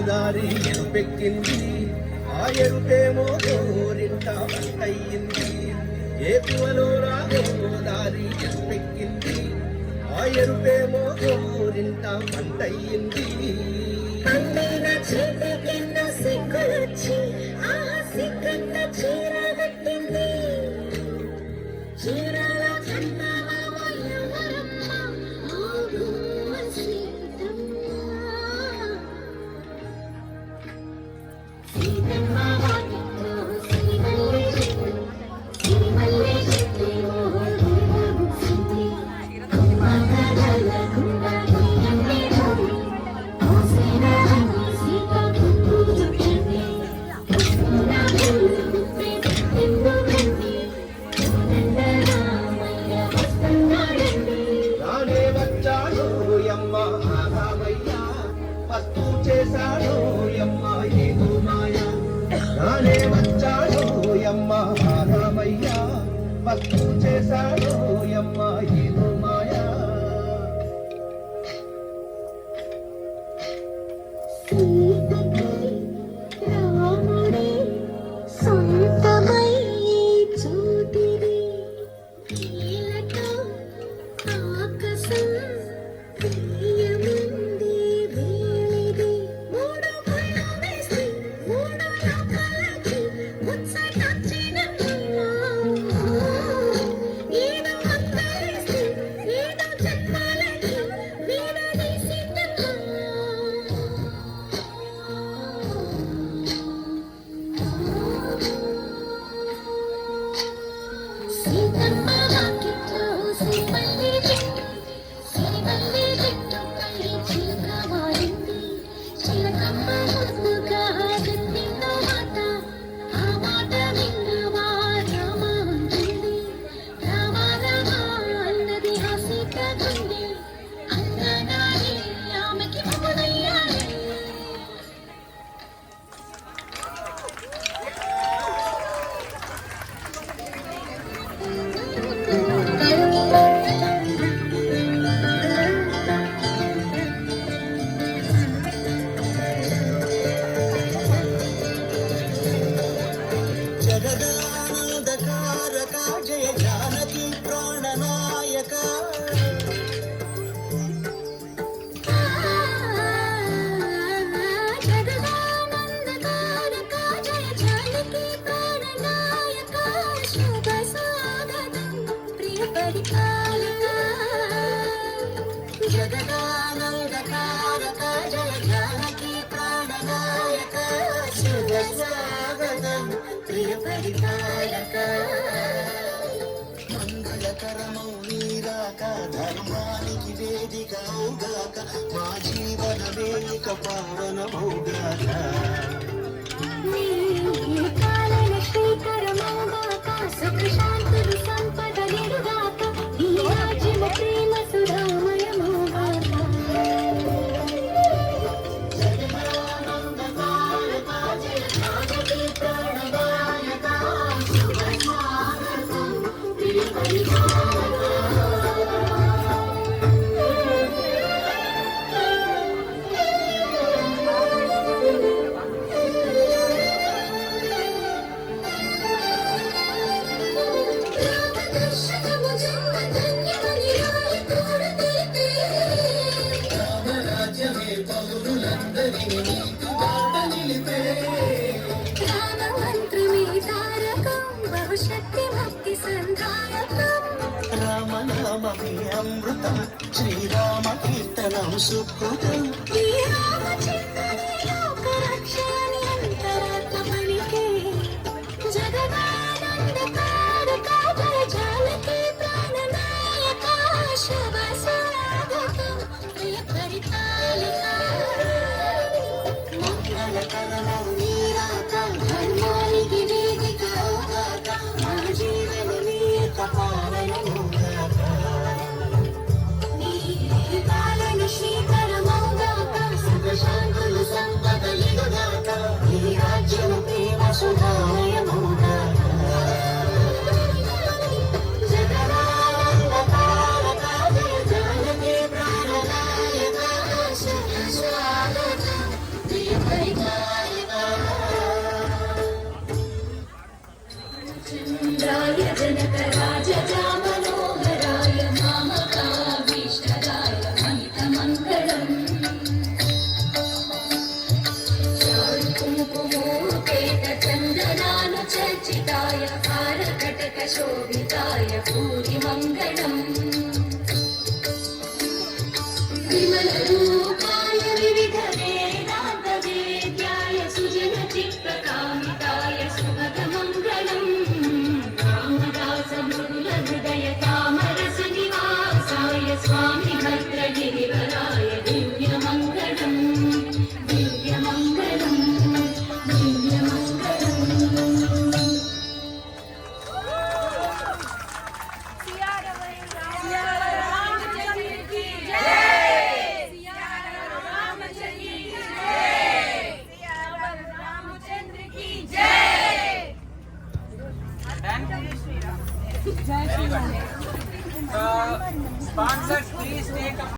దారి ఎరుపెక్కింది ఆ ఎరుపేమో గోరింట వంటయ్యింది ఏ పువలో రాగో దారి ఎరుపెక్కింది ఆ ఎరుపేమో గోరింట వంటయ్యింది సిగ్గులొచ్చి ఆ సిగ్గంత చీర కట్టింది చీరల చేశాడు యమ్మ ఏదో మాయ నానే వచ్చాడు యమ్మ రామయ్య భక్తు చేశాడు యమ్మ ఏదో మాయ రాముడే సొంతమై చూటిరి కీలతో ఆకాశం జయ జానకి ప్రాణనాయక జగదానందకారక జయ జానకి ప్రాణనాయక శుభ స్వాగతం ప్రియ పరిపాలక మంగళకరమౌ నీరాక ధర్మానికి వేదిక అవుగాక మా జీవనమే ఇక పావనమౌగాక శ్రీకరమౌగాక సుఖ శాంతులు సంపద నిరుగాక ఈ రాజ్యము ప్రేమ సుధామయమౌగాక జగదానందకారక జయ జానకి ప్రాణనాయక శుభ స్వాగతం ప్రియ పరిపాలక రామనామమే అమృతం శ్రీరామ కీర్తనం సుకృతం ధర్మానికి వేదిక మా జీవనమే శ్రీకరమౌగాక సుఖ శాంతులు సంపదలిగాక ఈ రాజ్యము ప్రేమ సుధామయమౌగాక జగదానందకారక జయ జానకి ప్రాణనాయక శుభ స్వాగతం ప్రియ अर्चिताय हारकटकशोभिताय भूरिमङ्गलम् विमलरूपाय विविधवेदान्तवेद्याय सुजनचित्तकामिताय सुभगमङ्गलम् रामदासमृदुलहृदय तामरसनिवासाय स्वामि भद्रगिरिवराय दिव्यमङ्गलम् दिव्यमङ्गलम् दिव्यमङ्गलम् Sponsors, please take a